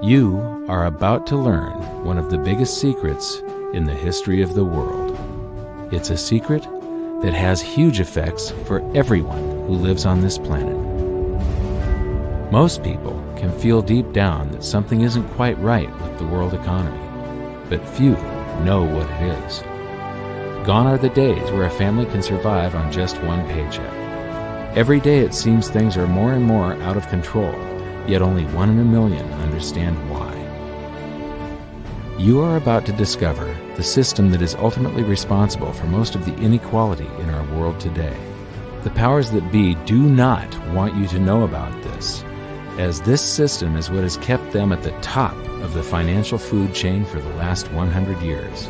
You are about to learn one of the biggest secrets in the history of the world. It's a secret that has huge effects for everyone who lives on this planet. Most people can feel deep down that something isn't quite right with the world economy, but few know what it is. Gone are the days where a family can survive on just one paycheck. Every day it seems things are more and more out of control, yet only 1 in a million understand why. You are about to discover the system that is ultimately responsible for most of the inequality in our world today. The powers that be do not want you to know about this, as this system is what has kept them at the top of the financial food chain for the last 100 years.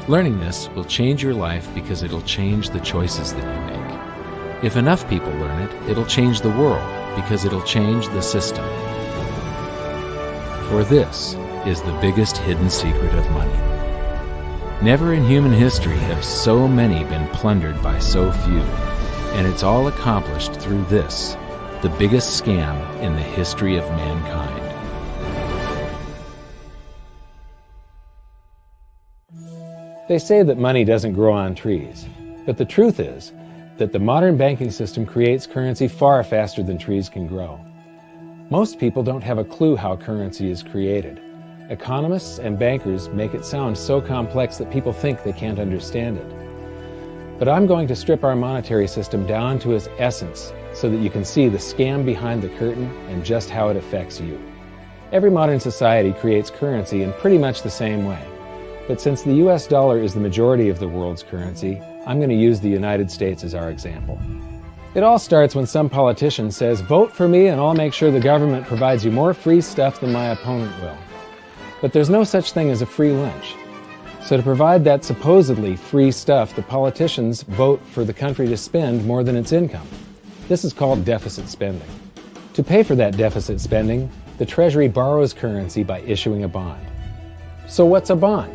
Learning this will change your life because it'll change the choices that you make. If enough people learn it, it'll change the world because it'll change the system. For this is the biggest hidden secret of money. Never in human history have so many been plundered by so few, and it's all accomplished through this, the biggest scam in the history of mankind. They say that money doesn't grow on trees, but the truth is that the modern banking system creates currency far faster than trees can grow. Most people don't have a clue how currency is created. Economists and bankers make it sound so complex that people think they can't understand it. But I'm going to strip our monetary system down to its essence so that you can see the scam behind the curtain and just how it affects you. Every modern society creates currency in pretty much the same way. But since the US dollar is the majority of the world's currency, I'm going to use the United States as our example. It all starts when some politician says, "Vote for me and I'll make sure the government provides you more free stuff than my opponent will." But there's no such thing as a free lunch. So to provide that supposedly free stuff, the politicians vote for the country to spend more than its income. This is called deficit spending. To pay for that deficit spending, the Treasury borrows currency by issuing a bond. So what's a bond?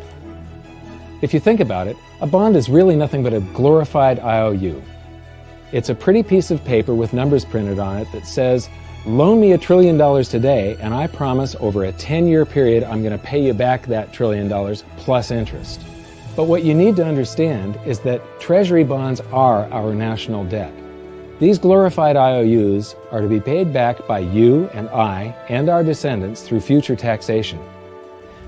If you think about it, a bond is really nothing but a glorified IOU. It's a pretty piece of paper with numbers printed on it that says, "Loan me $1 trillion today, and I promise over a 10-year period I'm going to pay you back that $1 trillion plus interest." But what you need to understand is that Treasury bonds are our national debt. These glorified IOUs are to be paid back by you and I and our descendants through future taxation.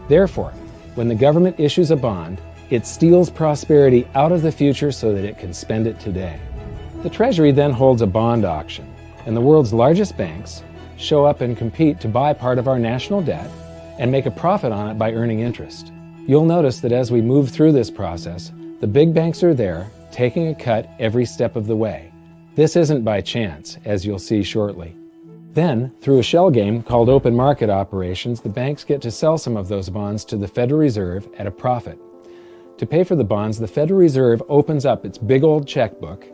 Therefore, when the government issues a bond, it steals prosperity out of the future so that it can spend it today. The Treasury then holds a bond auction, and the world's largest banks show up and compete to buy part of our national debt and make a profit on it by earning interest. You'll notice that as we move through this process, the big banks are there, taking a cut every step of the way. This isn't by chance, as you'll see shortly. Then, through a shell game called open market operations, the banks get to sell some of those bonds to the Federal Reserve at a profit. To pay for the bonds, the Federal Reserve opens up its big old checkbook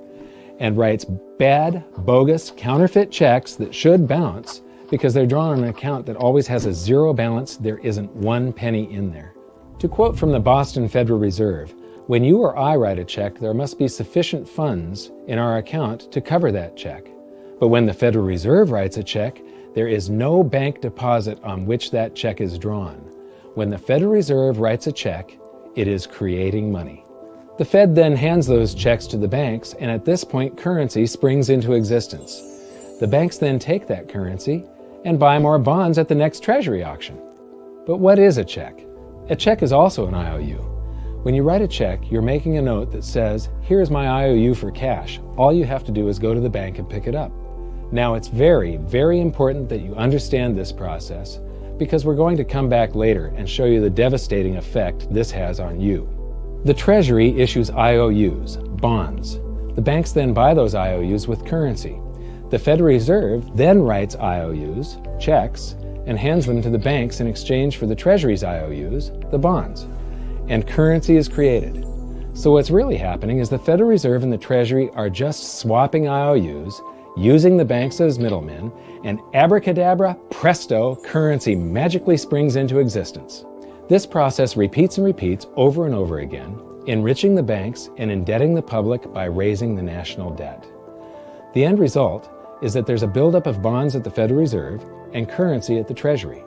and writes bad, bogus, counterfeit checks that should bounce because they're drawn on an account that always has a zero balance. There isn't 1 penny in there. To quote from the Boston Federal Reserve, "When you or I write a check, there must be sufficient funds in our account to cover that check. But when the Federal Reserve writes a check, there is no bank deposit on which that check is drawn. When the Federal Reserve writes a check, it is creating money." The Fed then hands those checks to the banks, and at this point, currency springs into existence. The banks then take that currency and buy more bonds at the next Treasury auction. But what is a check? A check is also an IOU. When you write a check, you're making a note that says, "Here's my IOU for cash. All you have to do is go to the bank and pick it up." Now, it's very, very important that you understand this process because we're going to come back later and show you the devastating effect this has on you. The Treasury issues IOUs, bonds. The banks then buy those IOUs with currency. The Federal Reserve then writes IOUs, checks, and hands them to the banks in exchange for the Treasury's IOUs, the bonds. And currency is created. So what's really happening is the Federal Reserve and the Treasury are just swapping IOUs, using the banks as middlemen, and abracadabra, presto, currency magically springs into existence. This process repeats and repeats over and over again, enriching the banks and indebting the public by raising the national debt. The end result is that there's a buildup of bonds at the Federal Reserve, and currency at the Treasury.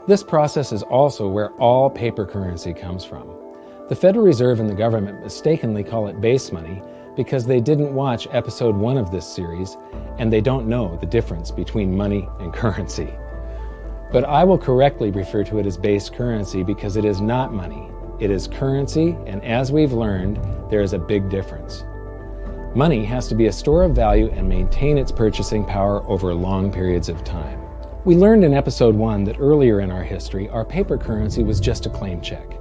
This process is also where all paper currency comes from. The Federal Reserve and the government mistakenly call it base money because they didn't watch episode 1 of this series and they don't know the difference between money and currency. But I will correctly refer to it as base currency because it is not money. It is currency, and as we've learned, there is a big difference. Money has to be a store of value and maintain its purchasing power over long periods of time. We learned in episode 1 that earlier in our history, our paper currency was just a claim check.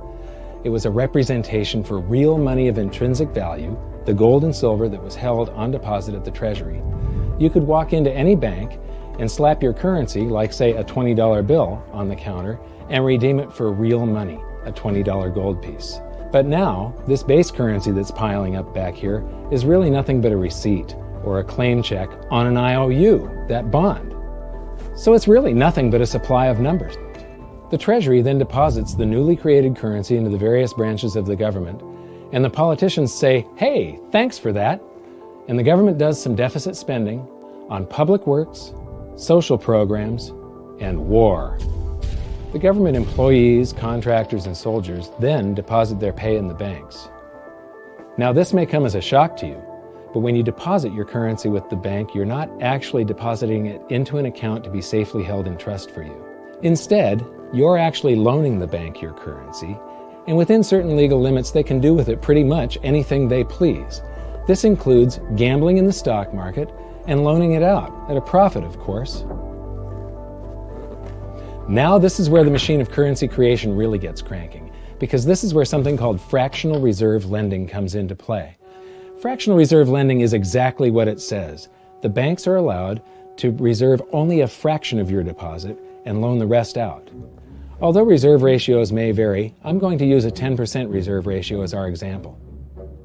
It was a representation for real money of intrinsic value, the gold and silver that was held on deposit at the Treasury. You could walk into any bank and slap your currency, like say a $20 bill, on the counter and redeem it for real money, a $20 gold piece. But now, this base currency that's piling up back here is really nothing but a receipt or a claim check on an IOU, that bond. So it's really nothing but a supply of numbers. The Treasury then deposits the newly created currency into the various branches of the government, and the politicians say, "Hey, thanks for that." And the government does some deficit spending on public works, social programs, and war. The government employees, contractors, and soldiers then deposit their pay in the banks. Now, this may come as a shock to you, but when you deposit your currency with the bank, you're not actually depositing it into an account to be safely held in trust for you. Instead, you're actually loaning the bank your currency, and within certain legal limits, they can do with it pretty much anything they please. This includes gambling in the stock market and loaning it out, at a profit, of course. Now this is where the machine of currency creation really gets cranking, because this is where something called fractional reserve lending comes into play. Fractional reserve lending is exactly what it says. The banks are allowed to reserve only a fraction of your deposit and loan the rest out. Although reserve ratios may vary, I'm going to use a 10% reserve ratio as our example.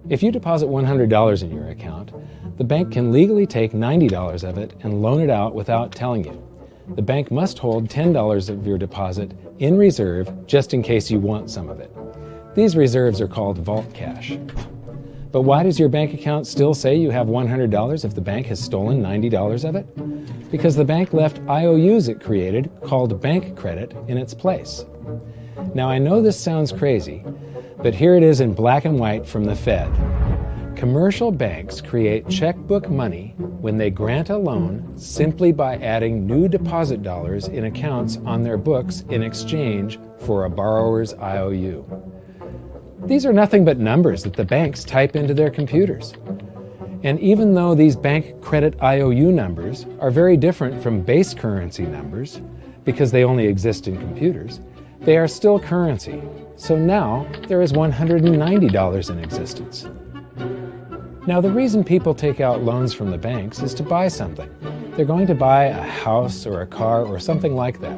If you deposit $100 in your account, the bank can legally take $90 of it and loan it out without telling you. The bank must hold $10 of your deposit in reserve just in case you want some of it. These reserves are called vault cash. But why does your bank account still say you have $100 if the bank has stolen $90 of it? Because the bank left IOUs it created, called bank credit, in its place. Now I know this sounds crazy, but here it is in black and white from the Fed. Commercial banks create checkbook money when they grant a loan simply by adding new deposit dollars in accounts on their books in exchange for a borrower's IOU. These are nothing but numbers that the banks type into their computers. And even though these bank credit IOU numbers are very different from base currency numbers, because they only exist in computers, they are still currency. So now there is $190 in existence. Now, the reason people take out loans from the banks is to buy something. They're going to buy a house or a car or something like that.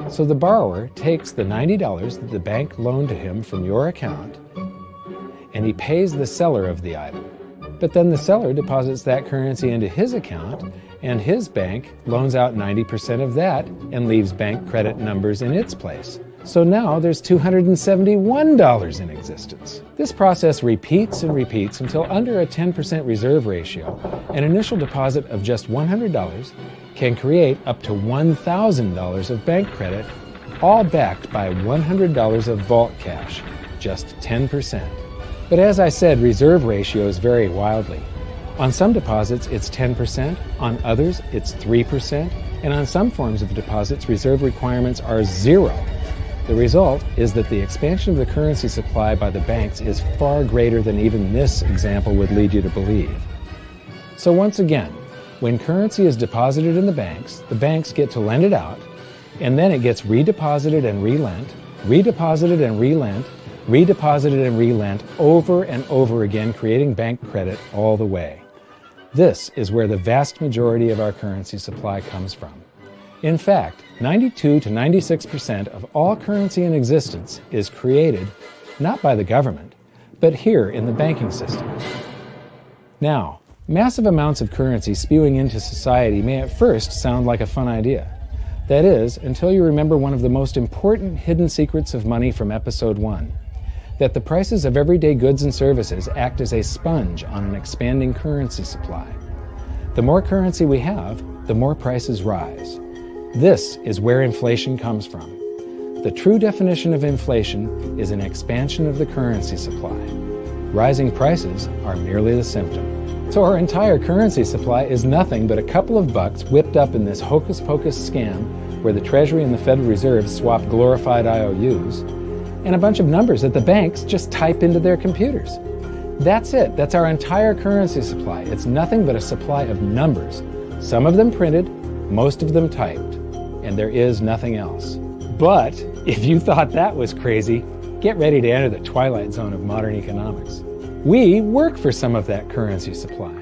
So the borrower takes the $90 that the bank loaned to him from your account, and he pays the seller of the item. But then the seller deposits that currency into his account, and his bank loans out 90% of that and leaves bank credit numbers in its place. So now there's $271 in existence. This process repeats and repeats until under a 10% reserve ratio, an initial deposit of just $100 can create up to $1,000 of bank credit, all backed by $100 of vault cash, just 10%. But as I said, reserve ratios vary wildly. On some deposits, it's 10%, on others, it's 3%, and on some forms of deposits, reserve requirements are 0. The result is that the expansion of the currency supply by the banks is far greater than even this example would lead you to believe. So once again, when currency is deposited in the banks get to lend it out, and then it gets redeposited and relent, redeposited and relent, redeposited and relent over and over again, creating bank credit all the way. This is where the vast majority of our currency supply comes from. In fact, 92 to 96% of all currency in existence is created not by the government, but here in the banking system. Now, massive amounts of currency spewing into society may at first sound like a fun idea. That is, until you remember one of the most important hidden secrets of money from episode 1, that the prices of everyday goods and services act as a sponge on an expanding currency supply. The more currency we have, the more prices rise. This is where inflation comes from. The true definition of inflation is an expansion of the currency supply. Rising prices are merely the symptom. So our entire currency supply is nothing but a couple of bucks whipped up in this hocus-pocus scam where the Treasury and the Federal Reserve swap glorified IOUs, and a bunch of numbers that the banks just type into their computers. That's it. That's our entire currency supply. It's nothing but a supply of numbers. Some of them printed, most of them typed, and there is nothing else. But if you thought that was crazy, get ready to enter the twilight zone of modern economics. We work for some of that currency supply.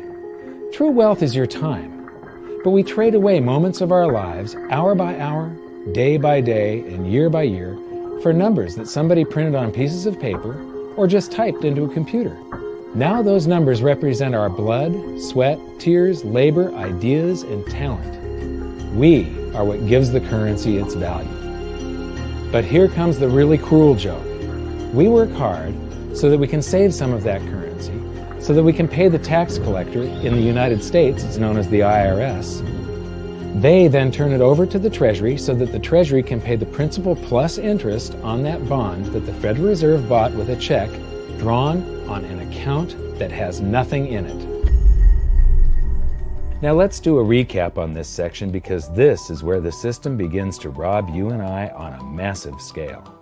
True wealth is your time, but we trade away moments of our lives, hour by hour, day by day, and year by year, for numbers that somebody printed on pieces of paper or just typed into a computer. Now those numbers represent our blood, sweat, tears, labor, ideas, and talent. We are what gives the currency its value. But here comes the really cruel joke. We work hard so that we can save some of that currency, so that we can pay the tax collector. In the United States, it's known as the IRS. They then turn it over to the Treasury so that the Treasury can pay the principal plus interest on that bond that the Federal Reserve bought with a check drawn on an account that has nothing in it. Now let's do a recap on this section, because this is where the system begins to rob you and I on a massive scale.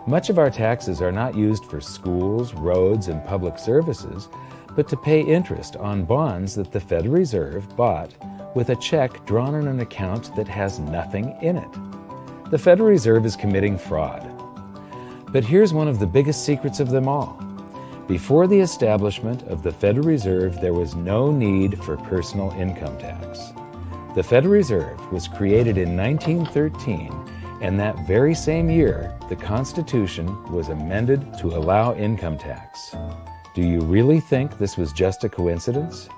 Much of our taxes are not used for schools, roads, and public services, but to pay interest on bonds that the Federal Reserve bought with a check drawn on an account that has nothing in it. The Federal Reserve is committing fraud. But here's one of the biggest secrets of them all. Before the establishment of the Federal Reserve, there was no need for personal income tax. The Federal Reserve was created in 1913, and that very same year, the Constitution was amended to allow income tax. Do you really think this was just a coincidence?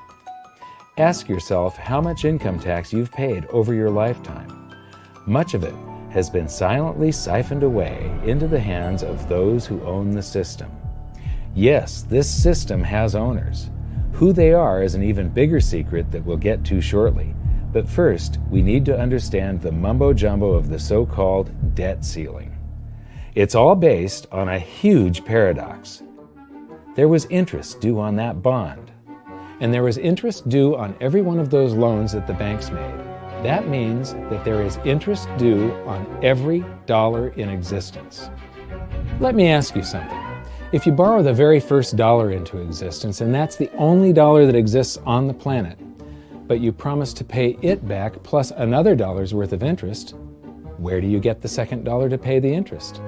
Ask yourself how much income tax you've paid over your lifetime. Much of it has been silently siphoned away into the hands of those who own the system. Yes, this system has owners. Who they are is an even bigger secret that we'll get to shortly. But first, we need to understand the mumbo-jumbo of the so-called debt ceiling. It's all based on a huge paradox. There was interest due on that bond, and there was interest due on every one of those loans that the banks made. That means that there is interest due on every dollar in existence. Let me ask you something. If you borrow the very first dollar into existence, and that's the only dollar that exists on the planet, but you promise to pay it back plus another dollar's worth of interest, where do you get the second dollar to pay the interest?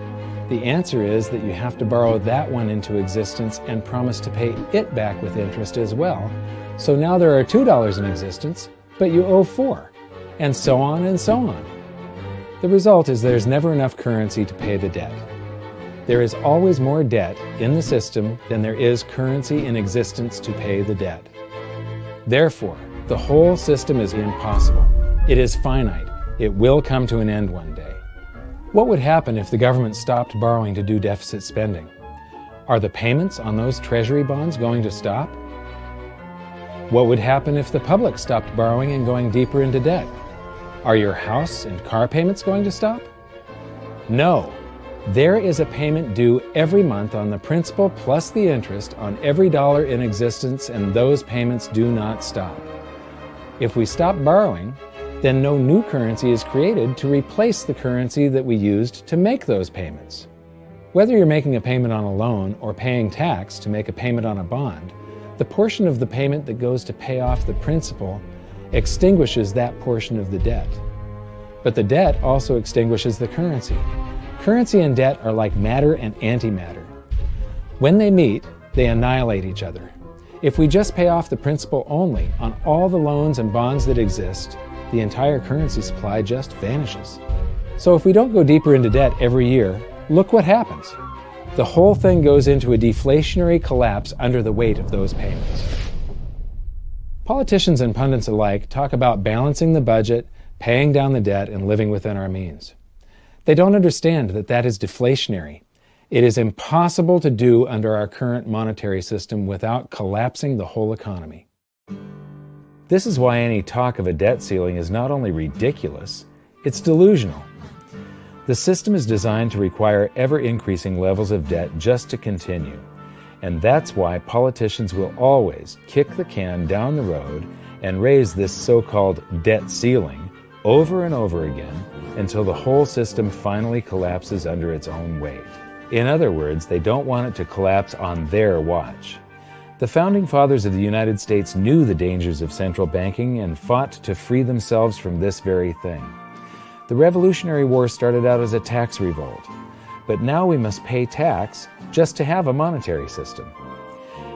The answer is that you have to borrow that one into existence and promise to pay it back with interest as well. So now there are $2 in existence, but you owe $4, and so on and so on. The result is there's never enough currency to pay the debt. There is always more debt in the system than there is currency in existence to pay the debt. Therefore, the whole system is impossible. It is finite. It will come to an end one day. What would happen if the government stopped borrowing to do deficit spending? Are the payments on those treasury bonds going to stop? What would happen if the public stopped borrowing and going deeper into debt? Are your house and car payments going to stop? No. There is a payment due every month on the principal plus the interest on every dollar in existence, and those payments do not stop. If we stop borrowing, then no new currency is created to replace the currency that we used to make those payments. Whether you're making a payment on a loan or paying tax to make a payment on a bond, the portion of the payment that goes to pay off the principal extinguishes that portion of the debt. But the debt also extinguishes the currency. Currency and debt are like matter and antimatter. When they meet, they annihilate each other. If we just pay off the principal only on all the loans and bonds that exist, the entire currency supply just vanishes. So if we don't go deeper into debt every year, look what happens. The whole thing goes into a deflationary collapse under the weight of those payments. Politicians and pundits alike talk about balancing the budget, paying down the debt, and living within our means. They don't understand that that is deflationary. It is impossible to do under our current monetary system without collapsing the whole economy. This is why any talk of a debt ceiling is not only ridiculous, It's delusional. The system is designed to require ever-increasing levels of debt just to continue. And that's why politicians will always kick the can down the road and raise this so-called debt ceiling over and over again until the whole system finally collapses under its own weight. In other words, they don't want it to collapse on their watch. The Founding Fathers of the United States knew the dangers of central banking and fought to free themselves from this very thing. The Revolutionary War started out as a tax revolt, but now we must pay tax just to have a monetary system.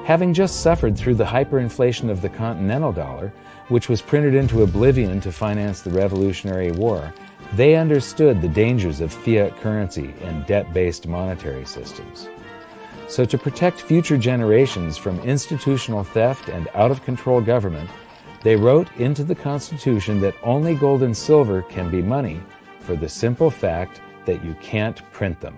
Having just suffered through the hyperinflation of the continental dollar, which was printed into oblivion to finance the Revolutionary War, they understood the dangers of fiat currency and debt-based monetary systems. So to protect future generations from institutional theft and out-of-control government, they wrote into the Constitution that only gold and silver can be money for the simple fact that you can't print them.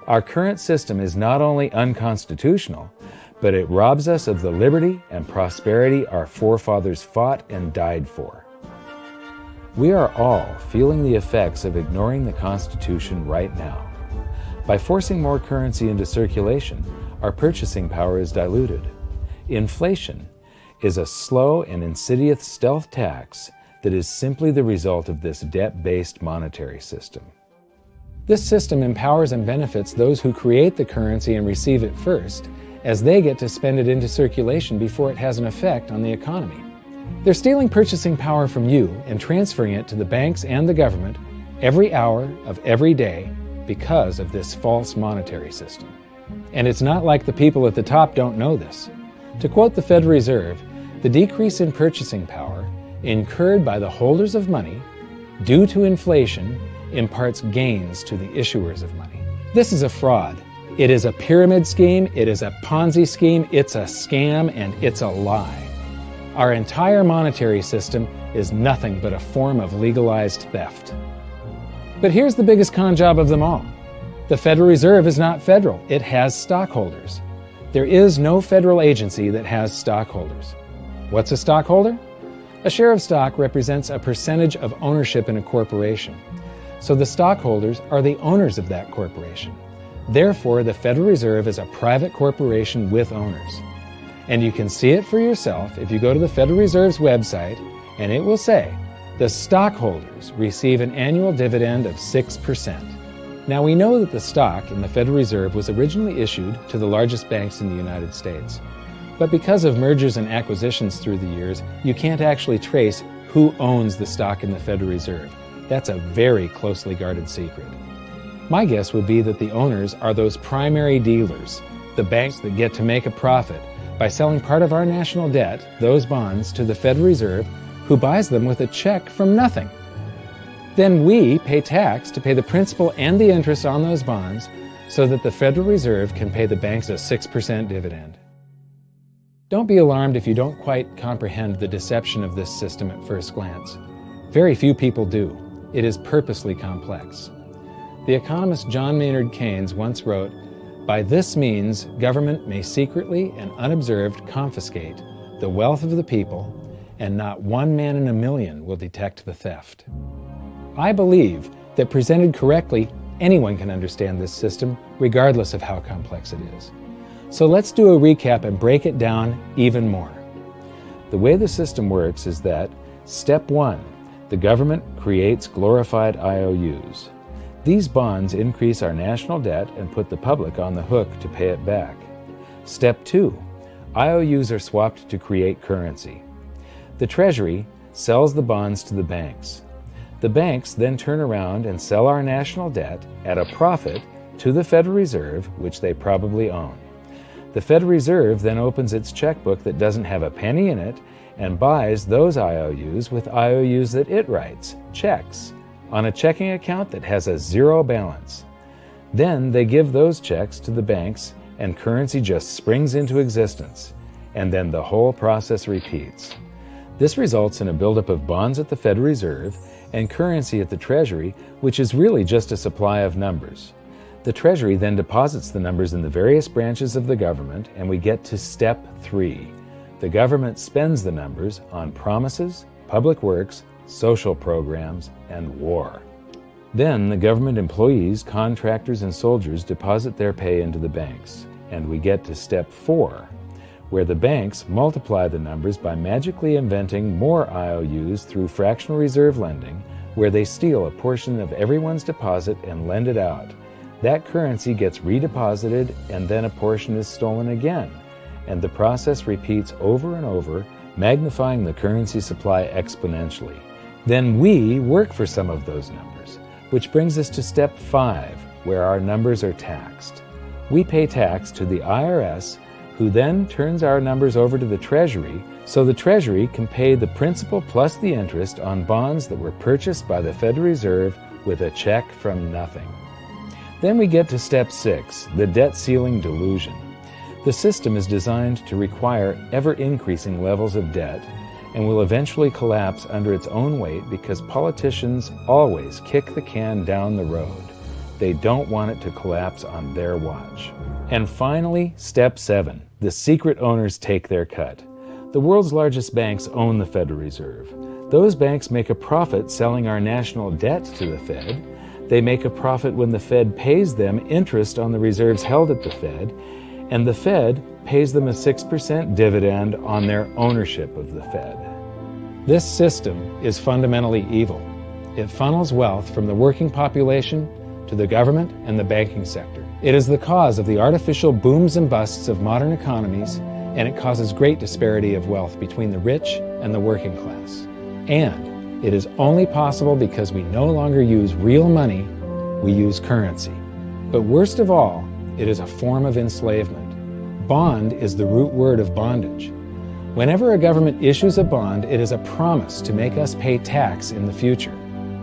Our current system is not only unconstitutional, but it robs us of the liberty and prosperity our forefathers fought and died for. We are all feeling the effects of ignoring the Constitution right now. By forcing more currency into circulation, our purchasing power is diluted. Inflation is a slow and insidious stealth tax that is simply the result of this debt-based monetary system. This system empowers and benefits those who create the currency and receive it first, as they get to spend it into circulation before it has an effect on the economy. They're stealing purchasing power from you and transferring it to the banks and the government every hour of every day because of this false monetary system. And it's not like the people at the top don't know this. To quote the Federal Reserve, the decrease in purchasing power incurred by the holders of money due to inflation imparts gains to the issuers of money. This is a fraud. It is a pyramid scheme, it is a Ponzi scheme, it's a scam, and it's a lie. Our entire monetary system is nothing but a form of legalized theft. But here's the biggest con job of them all. The Federal Reserve is not federal, it has stockholders. There is no federal agency that has stockholders. What's a stockholder? A share of stock represents a percentage of ownership in a corporation. So the stockholders are the owners of that corporation. Therefore, the Federal Reserve is a private corporation with owners. And you can see it for yourself if you go to the Federal Reserve's website, and it will say, the stockholders receive an annual dividend of 6%. Now we know that the stock in the Federal Reserve was originally issued to the largest banks in the United States. But because of mergers and acquisitions through the years, you can't actually trace who owns the stock in the Federal Reserve. That's a very closely guarded secret. My guess would be that the owners are those primary dealers, the banks that get to make a profit by selling part of our national debt, those bonds, to the Federal Reserve, who buys them with a check from nothing. Then we pay tax to pay the principal and the interest on those bonds so that the Federal Reserve can pay the banks a 6% dividend. Don't be alarmed if you don't quite comprehend the deception of this system at first glance. Very few people do. It is purposely complex. The economist John Maynard Keynes once wrote, "By this means, government may secretly and unobserved confiscate the wealth of the people, and not one man in a million will detect the theft." I believe that presented correctly, anyone can understand this system, regardless of how complex it is. So let's do a recap and break it down even more. The way the system works is that, step 1, the government creates glorified IOUs. These bonds increase our national debt and put the public on the hook to pay it back. Step 2, IOUs are swapped to create currency. The Treasury sells the bonds to the banks. The banks then turn around and sell our national debt at a profit to the Federal Reserve, which they probably own. The Federal Reserve then opens its checkbook that doesn't have a penny in it and buys those IOUs with IOUs that it writes, checks, on a checking account that has a zero balance. Then they give those checks to the banks and currency just springs into existence, and then the whole process repeats. This results in a buildup of bonds at the Federal Reserve and currency at the Treasury, which is really just a supply of numbers. The Treasury then deposits the numbers in the various branches of the government, and we get to step 3. The government spends the numbers on promises, public works, social programs, and war. Then the government employees, contractors, and soldiers deposit their pay into the banks. And we get to step 4, where the banks multiply the numbers by magically inventing more IOUs through fractional reserve lending, where they steal a portion of everyone's deposit and lend it out. That currency gets redeposited, and then a portion is stolen again. And the process repeats over and over, magnifying the currency supply exponentially. Then we work for some of those numbers, which brings us to step 5, where our numbers are taxed. We pay tax to the IRS, who then turns our numbers over to the Treasury, so the Treasury can pay the principal plus the interest on bonds that were purchased by the Federal Reserve with a check from nothing. Then we get to step 6, the debt ceiling delusion. The system is designed to require ever-increasing levels of debt and will eventually collapse under its own weight because politicians always kick the can down the road. They don't want it to collapse on their watch. And finally, step 7, the secret owners take their cut. The world's largest banks own the Federal Reserve. Those banks make a profit selling our national debt to the Fed. They make a profit when the Fed pays them interest on the reserves held at the Fed, and the Fed pays them a 6% dividend on their ownership of the Fed. This system is fundamentally evil. It funnels wealth from the working population to the government and the banking sector. It is the cause of the artificial booms and busts of modern economies, and it causes great disparity of wealth between the rich and the working class. And it is only possible because we no longer use real money, we use currency. But worst of all, it is a form of enslavement. Bond is the root word of bondage. Whenever a government issues a bond, it is a promise to make us pay tax in the future.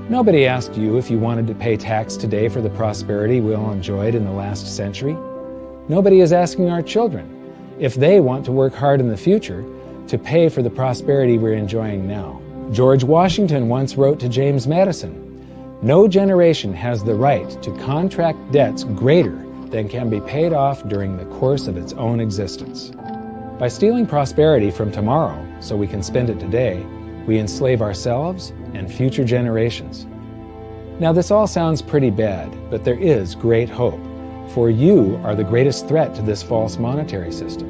Nobody asked you if you wanted to pay tax today for the prosperity we all enjoyed in the last century. Nobody is asking our children if they want to work hard in the future to pay for the prosperity we're enjoying now. George Washington once wrote to James Madison, "No generation has the right to contract debts greater than can be paid off during the course of its own existence." By stealing prosperity from tomorrow so we can spend it today, we enslave ourselves and future generations. Now this all sounds pretty bad, but there is great hope, for you are the greatest threat to this false monetary system.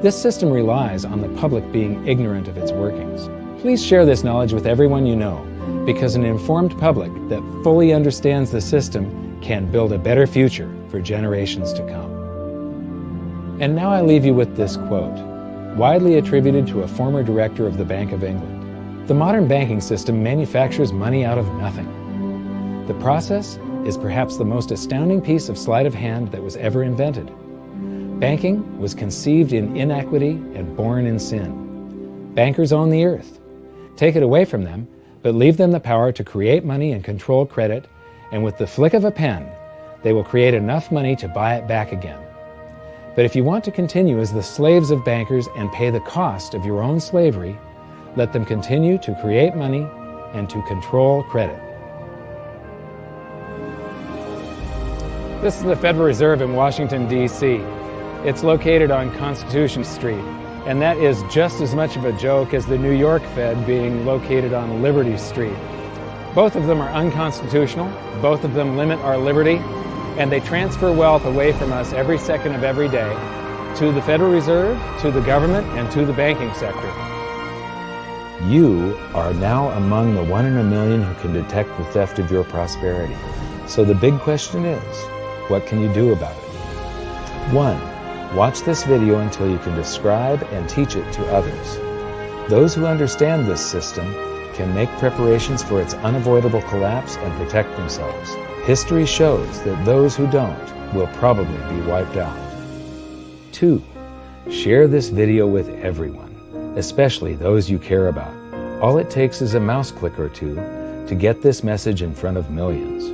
This system relies on the public being ignorant of its workings. Please share this knowledge with everyone you know, because an informed public that fully understands the system can build a better future for generations to come. And now I leave you with this quote, widely attributed to a former director of the Bank of England. The modern banking system manufactures money out of nothing. The process is perhaps the most astounding piece of sleight of hand that was ever invented. Banking was conceived in inequity and born in sin. Bankers own the earth. Take it away from them, but leave them the power to create money and control credit, and with the flick of a pen, they will create enough money to buy it back again. But if you want to continue as the slaves of bankers and pay the cost of your own slavery, let them continue to create money and to control credit. This is the Federal Reserve in Washington, D.C. It's located on Constitution Street, and that is just as much of a joke as the New York Fed being located on Liberty Street. Both of them are unconstitutional, both of them limit our liberty, and they transfer wealth away from us every second of every day to the Federal Reserve, to the government, and to the banking sector. You are now among the 1 in a million who can detect the theft of your prosperity. So the big question is, what can you do about it? 1. Watch this video until you can describe and teach it to others. Those who understand this system can make preparations for its unavoidable collapse and protect themselves. History shows that those who don't will probably be wiped out. 2. Share this video with everyone, especially those you care about. All it takes is a mouse click or two to get this message in front of millions.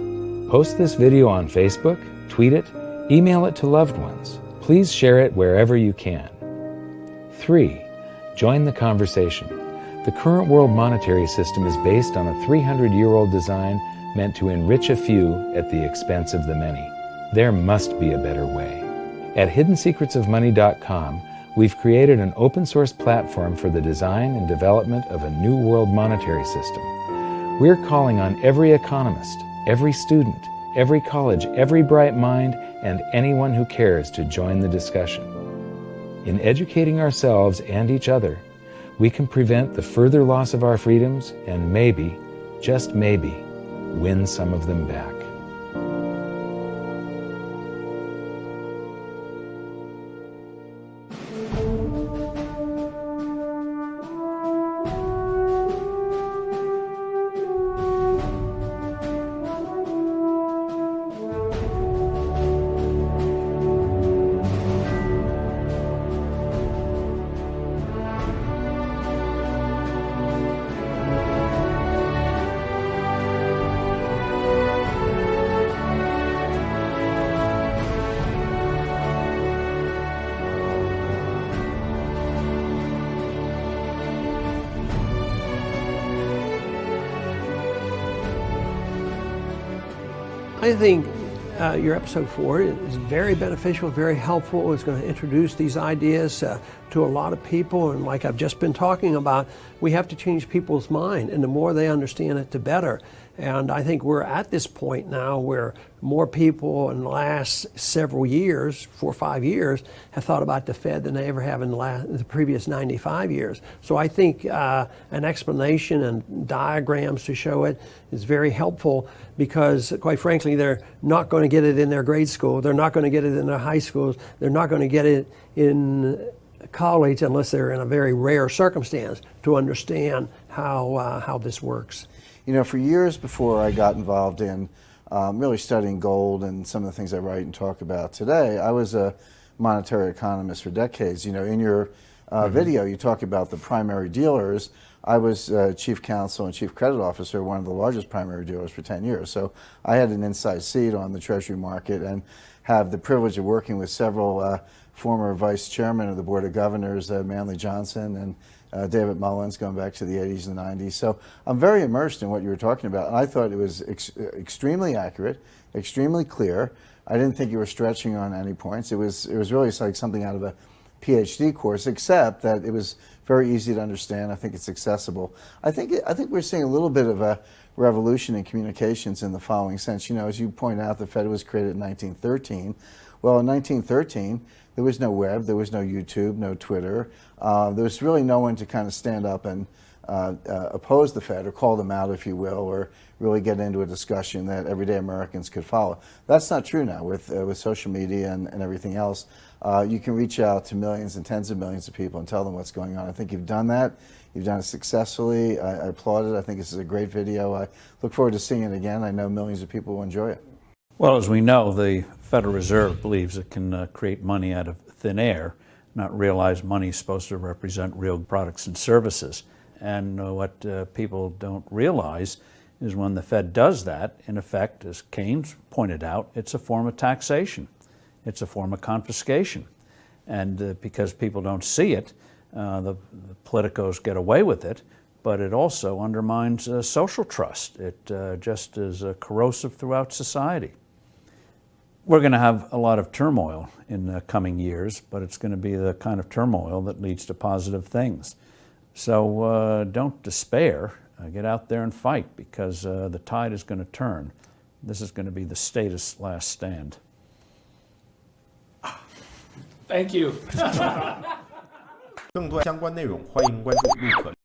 Post this video on Facebook, tweet it, email it to loved ones. Please share it wherever you can. 3. Join the conversation. The current world monetary system is based on a 300-year-old design meant to enrich a few at the expense of the many. There must be a better way. At hiddensecretsofmoney.com, we've created an open-source platform for the design and development of a new world monetary system. We're calling on every economist, every student, every college, every bright mind, and anyone who cares to join the discussion. In educating ourselves and each other, we can prevent the further loss of our freedoms and maybe, just maybe, win some of them back. I think your episode 4 is very beneficial, very helpful. It's going to introduce these ideas to a lot of people, and like I've just been talking about, we have to change people's mind, and the more they understand it, the better. And I think we're at this point now where more people in the last several years, 4 or 5 years, have thought about the Fed than they ever have in the previous 95 years. So I think an explanation and diagrams to show it is very helpful, because quite frankly, they're not going to get it in their grade school. They're not going to get it in their high schools. They're not going to get it in college unless they're in a very rare circumstance to understand how this works. You know, for years before I got involved in really studying gold and some of the things I write and talk about today, I was a monetary economist for decades. You know, in your video, you talk about the primary dealers. I was chief counsel and chief credit officer, one of the largest primary dealers for 10 years. So I had an inside seat on the Treasury market and have the privilege of working with several former vice chairmen of the Board of Governors, Manley Johnson and David Mullins, going back to the 80s and 90s. So I'm very immersed in what you were talking about, and I thought it was extremely accurate, extremely clear. I didn't think you were stretching on any points. It was really like something out of a PhD course, except that it was very easy to understand. I think it's accessible. I think we're seeing a little bit of a revolution in communications in the following sense. You know, as you point out, the Fed was created in 1913. Well, in 1913, there was no web, there was no YouTube, no Twitter. There was really no one to kind of stand up and oppose the Fed or call them out, if you will, or really get into a discussion that everyday Americans could follow. That's not true now with social media and everything else. You can reach out to millions and tens of millions of people and tell them what's going on. I think you've done that. You've done it successfully. I applaud it. I think this is a great video. I look forward to seeing it again. I know millions of people will enjoy it. Well, as we know, the Federal Reserve believes it can create money out of thin air, not realize money is supposed to represent real products and services. And what people don't realize is when the Fed does that, in effect, as Keynes pointed out, it's a form of taxation. It's a form of confiscation. And because people don't see it, the politicos get away with it, but it also undermines social trust. It just is corrosive throughout society. We're going to have a lot of turmoil in the coming years, but it's going to be the kind of turmoil that leads to positive things. So don't despair. Get out there and fight, because the tide is going to turn. This is going to be the status last stand. Thank you. 更多相关内容，欢迎关注陆可。